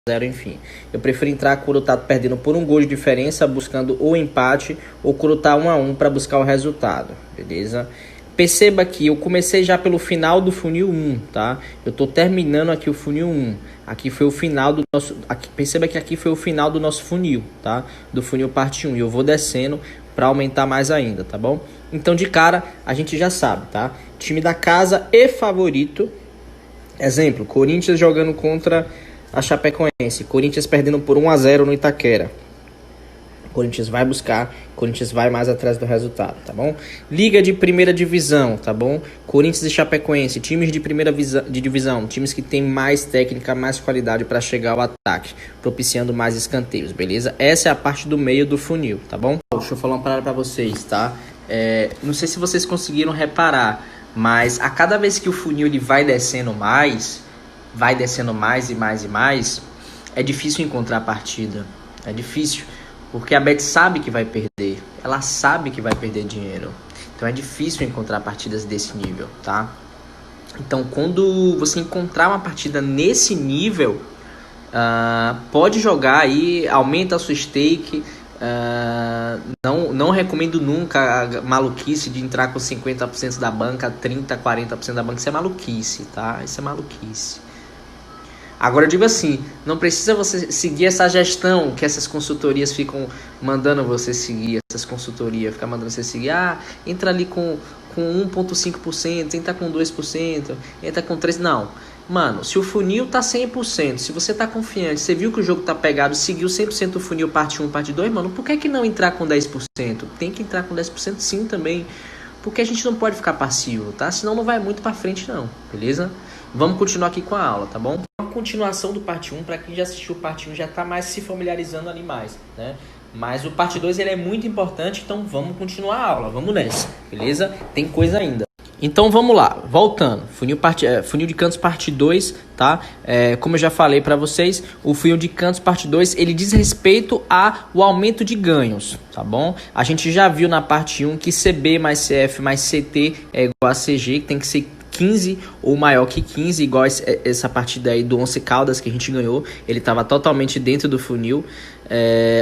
0, enfim. Eu prefiro entrar quando tá perdendo por um gol de diferença, buscando o empate, ou quando tá 1-1 para buscar o resultado, beleza? Perceba que eu comecei já pelo final do funil 1, tá? Eu tô terminando aqui o funil 1. Aqui foi o final do nosso... perceba que aqui foi o final do nosso funil, tá? Do funil parte 1. E eu vou descendo para aumentar mais ainda, tá bom? Então, de cara, a gente já sabe, tá? Time da casa e favorito. Exemplo, Corinthians jogando contra a Chapecoense. Corinthians perdendo por 1-0 no Itaquera. Corinthians vai buscar, Corinthians vai mais atrás do resultado, tá bom? Liga de primeira divisão, tá bom? Corinthians e Chapecoense, times de primeira divisão, times que tem mais técnica, mais qualidade para chegar ao ataque, propiciando mais escanteios, beleza? Essa é a parte do meio do funil, tá bom? Deixa eu falar uma parada para vocês, tá? Não sei se vocês conseguiram reparar, mas a cada vez que o funil ele vai descendo mais e mais, é difícil encontrar a partida, é difícil. Porque a Bet sabe que vai perder. Ela sabe que vai perder dinheiro. Então é difícil encontrar partidas desse nível, tá? Então quando você encontrar uma partida nesse nível, pode jogar aí, aumenta a sua stake. Não recomendo nunca a maluquice de entrar com 50% da banca, 30%, 40% da banca. Isso é maluquice, tá? Isso é maluquice. Agora eu digo assim, não precisa você seguir essa gestão que essas consultorias ficam mandando você seguir, essas consultorias ficam mandando você seguir, entra ali com 1,5%, entra com 2%, entra com 3%, não. Mano, se o funil tá 100%, se você tá confiante, você viu que o jogo tá pegado, seguiu 100% o funil parte 1, parte 2, mano, por que não entrar com 10%? Tem que entrar com 10% sim também, porque a gente não pode ficar passivo, tá? Senão não vai muito pra frente não, beleza? Vamos continuar aqui com a aula, tá bom? A continuação do parte 1, para quem já assistiu o parte 1 já tá mais se familiarizando ali mais, né? Mas o parte 2 ele é muito importante, então vamos continuar a aula, vamos nessa, beleza? Tem coisa ainda. Então vamos lá, voltando, funil de cantos parte 2, tá? Como eu já falei para vocês, o funil de cantos parte 2, ele diz respeito ao aumento de ganhos, tá bom? A gente já viu na parte 1 que CB mais CF mais CT é igual a CG, que tem que ser 15 ou maior que 15, igual essa partida aí do Once Caldas que a gente ganhou, ele estava totalmente dentro do funil.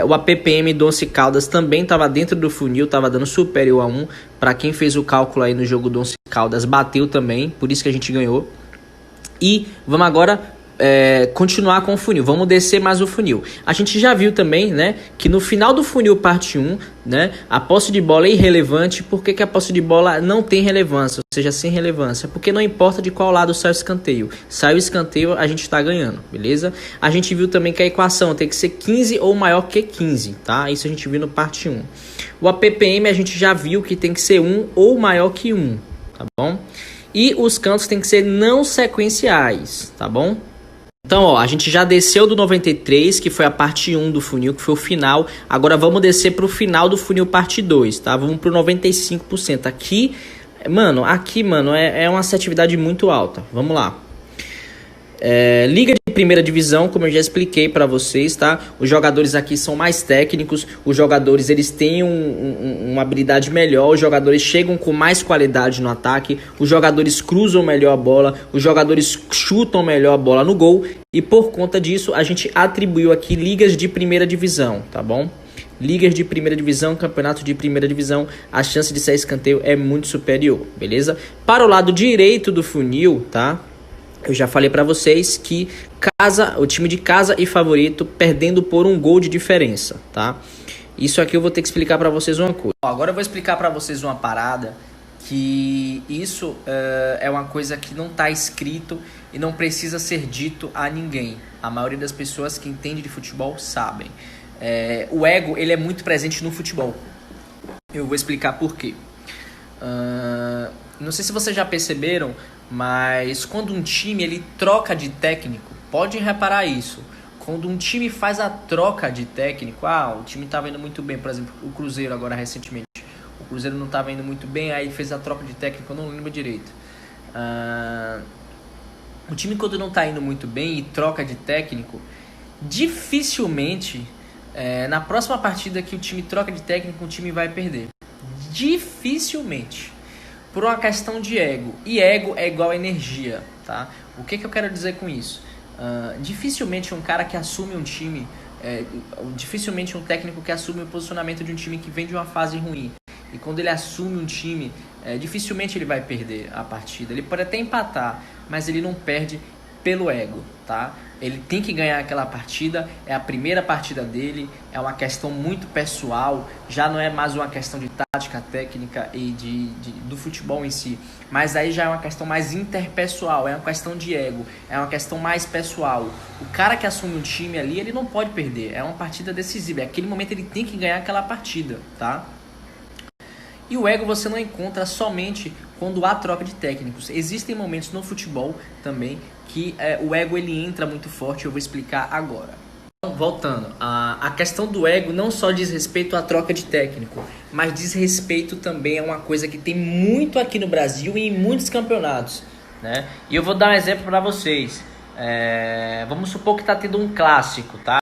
O APPM do Once Caldas também estava dentro do funil, estava dando superior a 1. Para quem fez o cálculo aí no jogo do Once Caldas, bateu também, por isso que a gente ganhou. E vamos agora continuar com o funil, vamos descer mais o funil. A gente já viu também, né, que no final do funil parte 1, né, a posse de bola é irrelevante. Por que a posse de bola não tem relevância, ou seja, sem relevância? Porque não importa de qual lado sai o escanteio. Sai o escanteio, a gente está ganhando, beleza? A gente viu também que a equação tem que ser 15 ou maior que 15, tá? Isso a gente viu no parte 1. O APPM a gente já viu que tem que ser 1 ou maior que 1, tá bom? E os cantos tem que ser não sequenciais, tá bom? Então, ó, a gente já desceu do 93, que foi a parte 1 do funil, que foi o final. Agora vamos descer para o final do funil parte 2, tá? Vamos para o 95%. Aqui, mano, é uma assertividade muito alta. Vamos lá. Liga de primeira divisão, como eu já expliquei para vocês, tá? Os jogadores aqui são mais técnicos, os jogadores eles têm uma habilidade melhor, os jogadores chegam com mais qualidade no ataque, os jogadores cruzam melhor a bola, os jogadores chutam melhor a bola no gol, e por conta disso a gente atribuiu aqui ligas de primeira divisão, tá bom? Ligas de primeira divisão, campeonato de primeira divisão, a chance de sair escanteio é muito superior, beleza? Para o lado direito do funil, tá? Eu já falei para vocês que o time de casa e favorito perdendo por um gol de diferença, tá? Isso aqui eu vou ter que explicar para vocês uma coisa. Agora eu vou explicar para vocês uma parada que isso é uma coisa que não tá escrito e não precisa ser dito a ninguém. A maioria das pessoas que entende de futebol sabem. O ego ele é muito presente no futebol. Eu vou explicar por quê. Não sei se vocês já perceberam, mas quando um time ele troca de técnico, pode reparar isso. Quando um time faz a troca de técnico, o time estava indo muito bem, por exemplo, o Cruzeiro agora recentemente. O Cruzeiro não estava indo muito bem, aí fez a troca de técnico, eu não lembro direito. O time quando não está indo muito bem e troca de técnico, dificilmente, na próxima partida que o time troca de técnico, o time vai perder. Dificilmente. Por uma questão de ego. E ego é igual a energia, tá? O que eu quero dizer com isso? Dificilmente um cara que assume um time, dificilmente um técnico que assume o posicionamento de um time que vem de uma fase ruim, e quando ele assume um time, dificilmente ele vai perder a partida. Ele pode até empatar, mas ele não perde pelo ego, tá? Ele tem que ganhar aquela partida, é a primeira partida dele, é uma questão muito pessoal, já não é mais uma questão de tática, técnica e do futebol em si, mas aí já é uma questão mais interpessoal, é uma questão de ego, é uma questão mais pessoal. O cara que assume um time ali, ele não pode perder, é uma partida decisiva, é aquele momento ele tem que ganhar aquela partida, tá? E o ego você não encontra somente quando há troca de técnicos. Existem momentos no futebol também que o ego ele entra muito forte, eu vou explicar agora. Então, voltando, a questão do ego não só diz respeito à troca de técnico, mas diz respeito também a uma coisa que tem muito aqui no Brasil e em muitos campeonatos, né? E eu vou dar um exemplo para vocês. Vamos supor que está tendo um clássico, tá?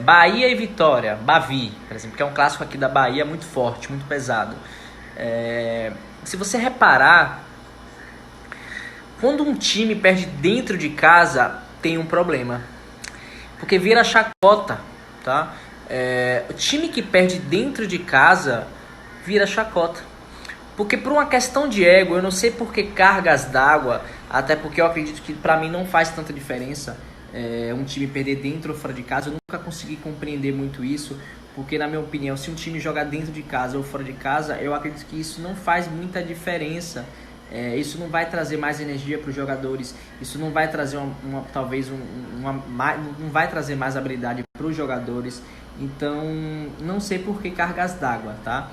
Bahia e Vitória, Bavi, por exemplo, que é um clássico aqui da Bahia muito forte, muito pesado. Se você reparar, quando um time perde dentro de casa, tem um problema, porque vira chacota, tá? O time que perde dentro de casa vira chacota, porque por uma questão de ego, eu não sei por que cargas d'água, até porque eu acredito que pra mim não faz tanta diferença um time perder dentro ou fora de casa. Eu nunca consegui compreender muito isso, porque na minha opinião, se um time jogar dentro de casa ou fora de casa, eu acredito que isso não faz muita diferença. Isso não vai trazer mais energia para os jogadores, isso não vai trazer não vai trazer mais habilidade para os jogadores. Então, não sei por que cargas d'água, tá?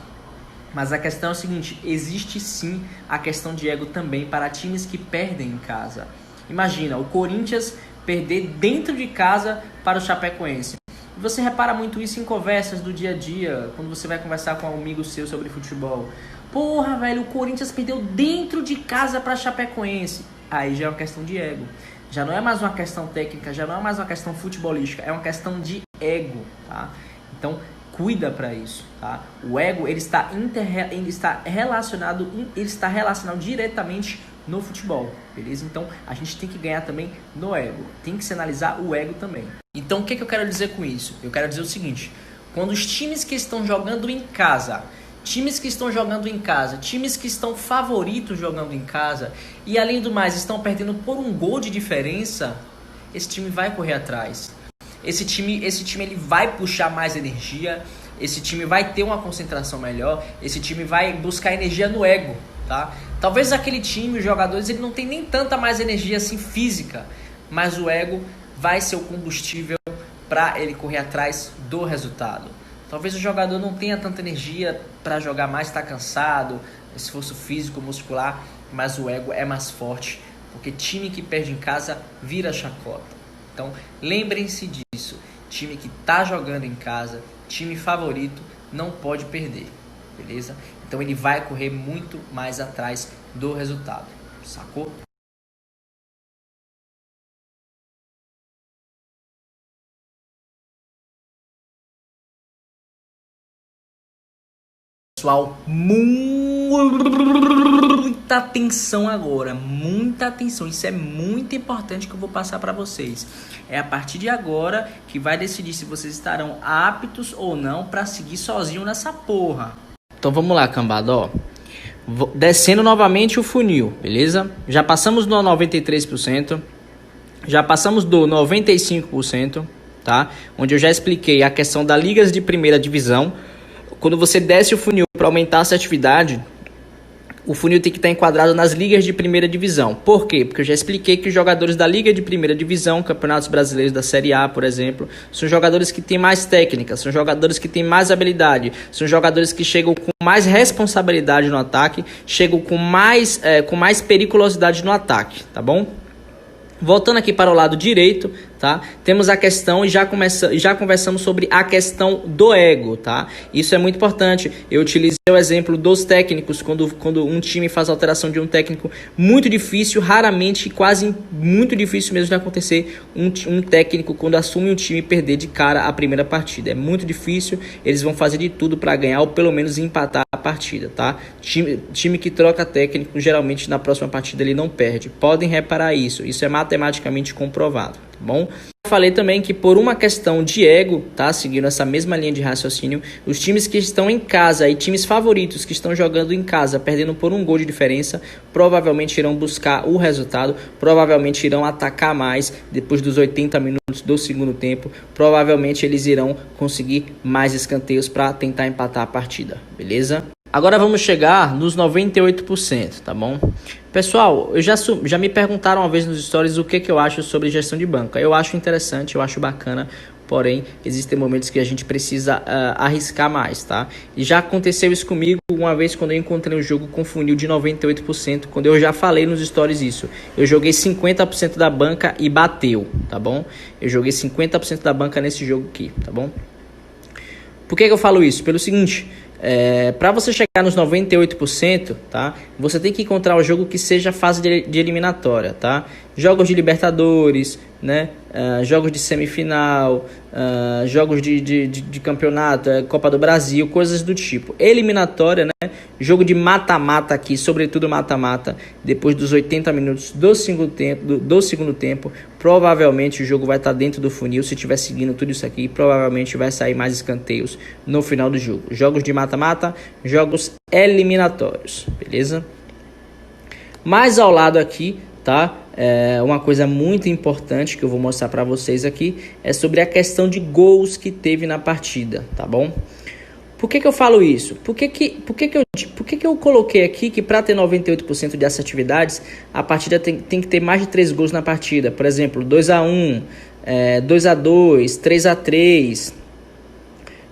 Mas a questão é o seguinte, existe sim a questão de ego também para times que perdem em casa. Imagina, o Corinthians perder dentro de casa para o Chapecoense. Você repara muito isso em conversas do dia a dia, quando você vai conversar com um amigo seu sobre futebol. Porra, velho, o Corinthians perdeu dentro de casa para Chapecoense. Aí já é uma questão de ego. Já não é mais uma questão técnica, já não é mais uma questão futebolística, é uma questão de ego, tá? Então, cuida para isso, tá? O ego, ele está relacionado diretamente no futebol, beleza? Então, a gente tem que ganhar também no ego. Tem que se analisar o ego também. Então, o que eu quero dizer com isso? Eu quero dizer o seguinte: quando os times que estão jogando em casa, times que estão favoritos jogando em casa, e além do mais, estão perdendo por um gol de diferença, esse time vai correr atrás. Esse time ele vai puxar mais energia, esse time vai ter uma concentração melhor, esse time vai buscar energia no ego, tá? Talvez aquele time, os jogadores, ele não tem nem tanta mais energia assim física, mas o ego vai ser o combustível para ele correr atrás do resultado. Talvez o jogador não tenha tanta energia para jogar mais, está cansado, esforço físico, muscular, mas o ego é mais forte, porque time que perde em casa vira chacota. Então, lembrem-se disso. Time que está jogando em casa, time favorito, não pode perder, beleza? Então, ele vai correr muito mais atrás do resultado, sacou? Pessoal, muita atenção agora, muita atenção, isso é muito importante que eu vou passar para vocês. É a partir de agora que vai decidir se vocês estarão aptos ou não para seguir sozinho nessa porra. Então vamos lá, cambada, ó. Descendo novamente o funil, beleza? Já passamos do 93%, já passamos do 95%, tá? Onde eu já expliquei a questão das ligas de primeira divisão. Quando você desce o funil para aumentar a assertividade, o funil tem que estar enquadrado nas ligas de primeira divisão. Por quê? Porque eu já expliquei que os jogadores da liga de primeira divisão, campeonatos brasileiros da Série A, por exemplo, são jogadores que têm mais técnica, são jogadores que têm mais habilidade, são jogadores que chegam com mais responsabilidade no ataque, chegam com mais periculosidade no ataque, tá bom? Voltando aqui para o lado direito, tá? Temos a questão e já conversamos sobre a questão do ego, tá? Isso é muito importante. Eu utilizei o exemplo dos técnicos, quando um time faz alteração de um técnico, muito difícil, raramente, quase muito difícil mesmo de acontecer um técnico, quando assume um time, perder de cara a primeira partida. É muito difícil, eles vão fazer de tudo para ganhar ou pelo menos empatar a partida, tá? Time que troca técnico, geralmente na próxima partida ele não perde. Podem reparar isso é matematicamente comprovado. bom? Eu falei também que por uma questão de ego, tá? Seguindo essa mesma linha de raciocínio, os times que estão em casa e times favoritos que estão jogando em casa, perdendo por um gol de diferença, provavelmente irão buscar o resultado, provavelmente irão atacar mais depois dos 80 minutos do segundo tempo, provavelmente eles irão conseguir mais escanteios para tentar empatar a partida, beleza? Agora vamos chegar nos 98%, tá bom? Pessoal, já me perguntaram uma vez nos stories o que eu acho sobre gestão de banca. Eu acho interessante, eu acho bacana, porém, existem momentos que a gente precisa arriscar mais, tá? E já aconteceu isso comigo uma vez quando eu encontrei um jogo com funil de 98%, quando eu já falei nos stories isso. Eu joguei 50% da banca e bateu, tá bom? Eu joguei 50% da banca nesse jogo aqui, tá bom? Por que eu falo isso? Pelo seguinte... para você chegar nos 98%, tá? Você tem que encontrar o jogo que seja fase de eliminatória, tá? Jogos de Libertadores, né? Jogos de semifinal, jogos de campeonato, Copa do Brasil, coisas do tipo. Eliminatória, né? Jogo de mata-mata aqui, sobretudo mata-mata, depois dos 80 minutos do segundo tempo, provavelmente o jogo vai estar dentro do funil. Se estiver seguindo tudo isso aqui, provavelmente vai sair mais escanteios no final do jogo. Jogos de mata-mata, jogos eliminatórios, beleza? Mais ao lado aqui, tá? Uma coisa muito importante que eu vou mostrar para vocês aqui é sobre a questão de gols que teve na partida, tá bom? Por que eu falo isso? Por que eu coloquei aqui que para ter 98% de assertividades, a partida tem que ter mais de 3 gols na partida? Por exemplo, 2-1, 2-2, 3-3.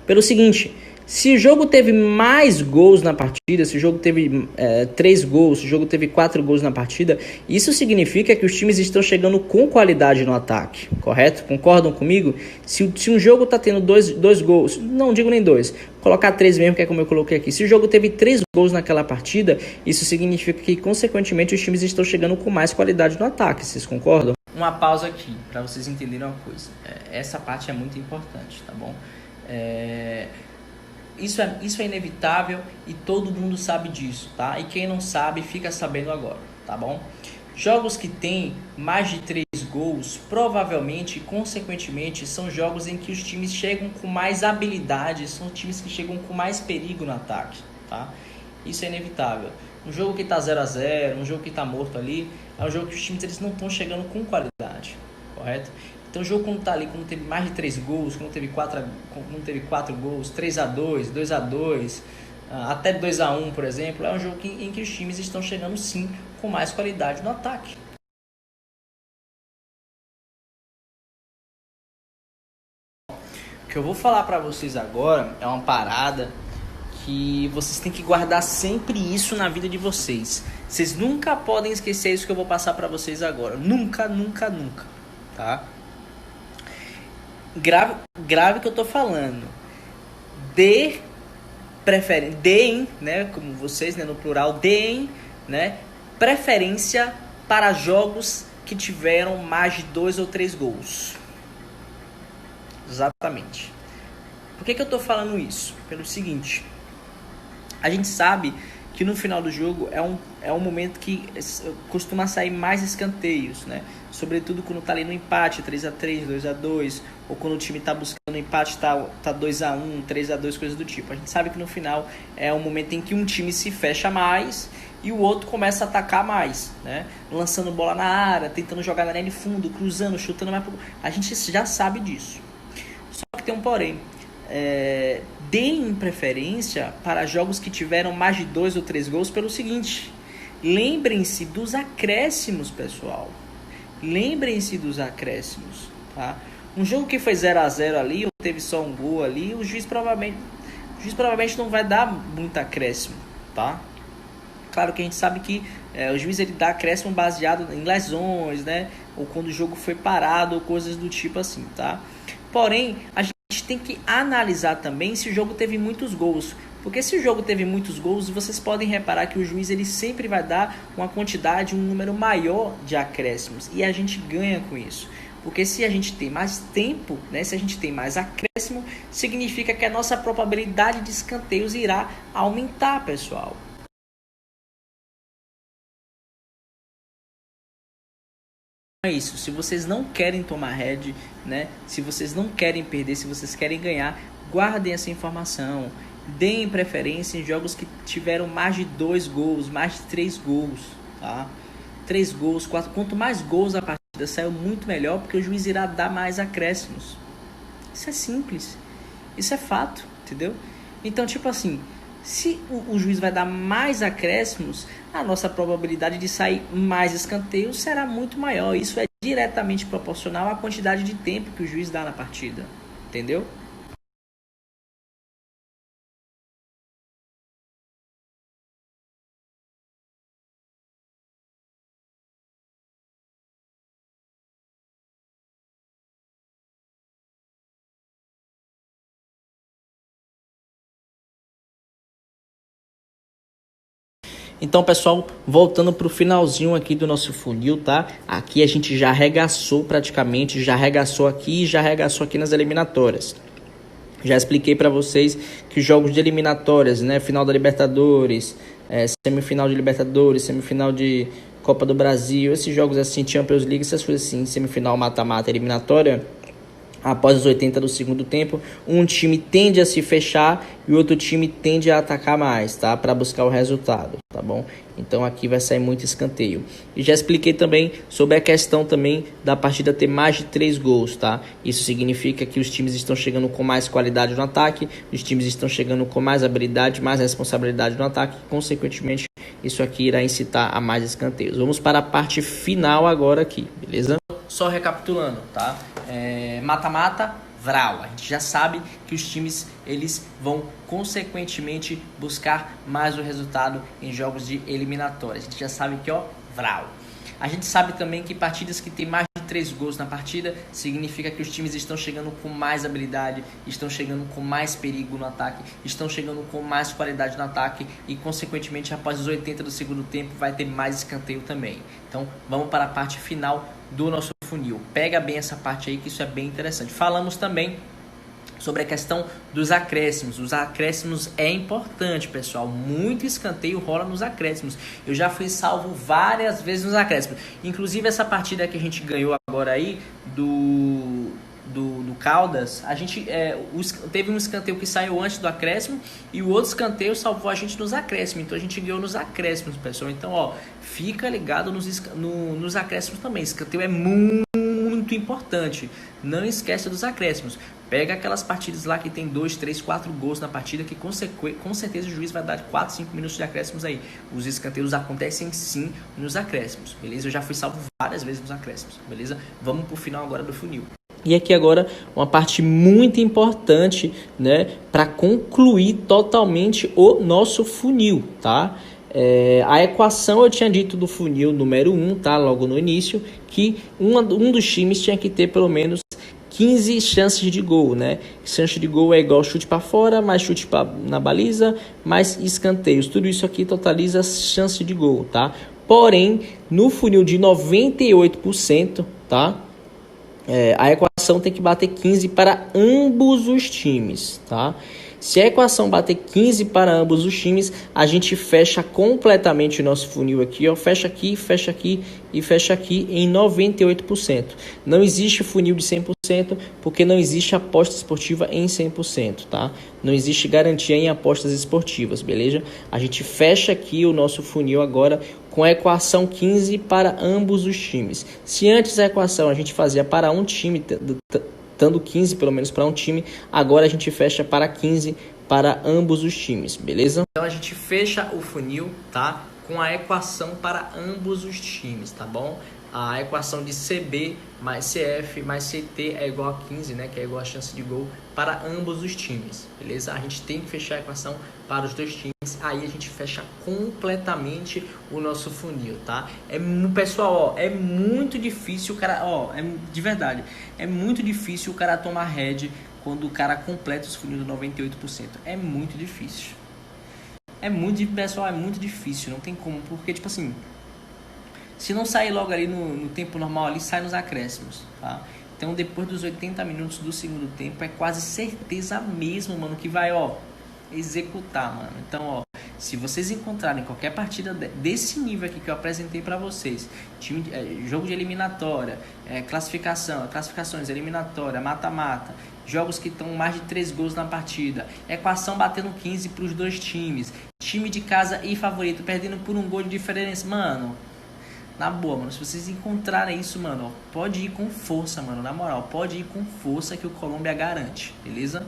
Pelo seguinte... Se o jogo teve mais gols na partida, se o jogo teve 3 gols, se o jogo teve 4 gols na partida, isso significa que os times estão chegando com qualidade no ataque, correto? Concordam comigo? Se um jogo está tendo 2 gols, não digo nem 2, colocar 3 mesmo, que é como eu coloquei aqui. Se o jogo teve 3 gols naquela partida, isso significa que, consequentemente, os times estão chegando com mais qualidade no ataque, vocês concordam? Uma pausa aqui, para vocês entenderem uma coisa. Essa parte é muito importante, tá bom? Isso é inevitável e todo mundo sabe disso, tá? E quem não sabe, fica sabendo agora, tá bom? Jogos que tem mais de 3 gols, provavelmente, consequentemente, são jogos em que os times chegam com mais habilidade, são times que chegam com mais perigo no ataque, tá? Isso é inevitável. Um jogo que tá 0-0, um jogo que tá morto ali, é um jogo que os times eles não estão chegando com qualidade, correto? Então o jogo quando tá ali, quando teve mais de 3 gols, quando teve 4 gols, 3-2, 2-2, até 2-1, por exemplo, é um jogo em que os times estão chegando sim com mais qualidade no ataque. O que eu vou falar para vocês agora é uma parada que vocês têm que guardar sempre isso na vida de vocês. Vocês nunca podem esquecer isso que eu vou passar para vocês agora. Nunca, nunca, nunca, tá? Grave que eu tô falando. Deem, né, como vocês, né, no plural, deem, né, preferência para jogos que tiveram mais de 2 ou 3 gols. Exatamente. Por que eu tô falando isso? Pelo seguinte, a gente sabe que no final do jogo é um momento que costuma sair mais escanteios, né? Sobretudo quando tá ali no empate, 3-3, 2-2, ou quando o time tá buscando empate, tá 2-1, 3-2, coisas do tipo. A gente sabe que no final é um momento em que um time se fecha mais e o outro começa a atacar mais, né? Lançando bola na área, tentando jogar na linha de fundo, cruzando, chutando mais. A gente já sabe disso. Só que tem um porém. Deem preferência para jogos que tiveram mais de 2 ou 3 gols pelo seguinte: lembrem-se dos acréscimos, pessoal. Lembrem-se dos acréscimos, tá? Um jogo que foi 0-0 ali, ou teve só um gol ali, o juiz provavelmente não vai dar muito acréscimo, tá? Claro que a gente sabe que o juiz ele dá acréscimo baseado em lesões, né? Ou quando o jogo foi parado, ou coisas do tipo assim, tá? Porém, a gente tem que analisar também se o jogo teve muitos gols. Porque se o jogo teve muitos gols, vocês podem reparar que o juiz ele sempre vai dar uma quantidade, um número maior de acréscimos. E a gente ganha com isso. Porque se a gente tem mais tempo, né, se a gente tem mais acréscimo, significa que a nossa probabilidade de escanteios irá aumentar, pessoal. é isso. Se vocês não querem tomar head, né? Se vocês não querem perder, se vocês querem ganhar, guardem essa informação. Deem preferência em jogos que tiveram mais de 2 gols, mais de 3 gols, tá? 3 gols, 4. Quanto mais gols a partida saiu, muito melhor, porque o juiz irá dar mais acréscimos. Isso é simples. Isso é fato, entendeu? Então, tipo assim, se o juiz vai dar mais acréscimos, a nossa probabilidade de sair mais escanteios será muito maior. Isso é diretamente proporcional à quantidade de tempo que o juiz dá na partida, entendeu? Então, pessoal, voltando para o finalzinho aqui do nosso funil, tá? Aqui a gente já arregaçou praticamente, já arregaçou aqui e já arregaçou aqui nas eliminatórias. Já expliquei para vocês que os jogos de eliminatórias, né? Final da Libertadores, semifinal de Libertadores, semifinal de Copa do Brasil, esses jogos assim, Champions League, essas coisas assim, semifinal, mata-mata, eliminatória. Após os 80 do segundo tempo, um time tende a se fechar e o outro time tende a atacar mais, tá? Para buscar o resultado, tá bom? Então aqui vai sair muito escanteio. E já expliquei também sobre a questão também da partida ter mais de 3 gols, tá? Isso significa que os times estão chegando com mais qualidade no ataque, os times estão chegando com mais habilidade, mais responsabilidade no ataque, e, consequentemente, isso aqui irá incitar a mais escanteios. Vamos para a parte final agora aqui, beleza? Só recapitulando, tá? Mata-mata, Vral. A gente já sabe que os times eles vão consequentemente buscar mais o resultado em jogos de eliminatórias. A gente já sabe que Vral. A gente sabe também que partidas que tem mais de 3 gols na partida significa que os times estão chegando com mais habilidade, estão chegando com mais perigo no ataque, estão chegando com mais qualidade no ataque e consequentemente após os 80 do segundo tempo vai ter mais escanteio também. Então vamos para a parte final do nosso funil. Pega bem essa parte aí que isso é bem interessante. Falamos também sobre a questão dos acréscimos. Os acréscimos é importante, pessoal. Muito escanteio rola nos acréscimos. Eu já fui salvo várias vezes nos acréscimos. Inclusive essa partida que a gente ganhou agora aí do Caldas, a gente teve um escanteio que saiu antes do acréscimo e o outro escanteio salvou a gente nos acréscimos. Então a gente ganhou nos acréscimos, pessoal. Então, fica ligado nos acréscimos também. Escanteio é muito importante. Não esquece dos acréscimos. Pega aquelas partidas lá que tem 2, 3, 4 gols na partida que com certeza o juiz vai dar 4, 5 minutos de acréscimos aí. Os escanteios acontecem sim nos acréscimos, beleza? Eu já fui salvo várias vezes nos acréscimos, beleza? Vamos pro final agora do funil. E aqui agora uma parte muito importante, né, para concluir totalmente o nosso funil, tá? A equação eu tinha dito do funil número 1, tá? Logo no início, que um dos times tinha que ter pelo menos 15 chances de gol, né? Chance de gol é igual chute para fora, mais chute na baliza, mais escanteios. Tudo isso aqui totaliza chance de gol, tá? Porém, no funil de 98%, tá? A equação tem que bater 15 para ambos os times, tá? Se a equação bater 15 para ambos os times, a gente fecha completamente o nosso funil aqui, fecha aqui, fecha aqui e fecha aqui em 98%. Não existe funil de 100% porque não existe aposta esportiva em 100%, tá? Não existe garantia em apostas esportivas, beleza? A gente fecha aqui o nosso funil agora com a equação 15 para ambos os times. Se antes a equação a gente fazia para um time, dando 15 pelo menos para um time, agora a gente fecha para 15 para ambos os times, beleza? Então a gente fecha o funil, tá? Com a equação para ambos os times, tá bom? A equação de CB mais CF mais CT é igual a 15, né? Que é igual a chance de gol para ambos os times, beleza? A gente tem que fechar a equação para os dois times, aí a gente fecha completamente o nosso funil, tá? Pessoal, é muito difícil o cara, de verdade, é muito difícil o cara tomar head quando o cara completa os funil do 98%. É muito difícil. Pessoal, é muito difícil, não tem como, porque tipo assim, se não sair logo ali no tempo normal, ali sai nos acréscimos, tá? Então depois dos 80 minutos do segundo tempo é quase certeza mesmo, mano, que vai, executar, mano. Então, Se vocês encontrarem qualquer partida desse nível aqui que eu apresentei para vocês, jogo de eliminatória, classificações, eliminatória, mata-mata, jogos que estão mais de 3 gols na partida, equação batendo 15 para os dois times, time de casa e favorito perdendo por 1 gol de diferença, mano, na boa, mano, se vocês encontrarem isso, mano, pode ir com força, mano, na moral, pode ir com força que o Colômbia garante, beleza?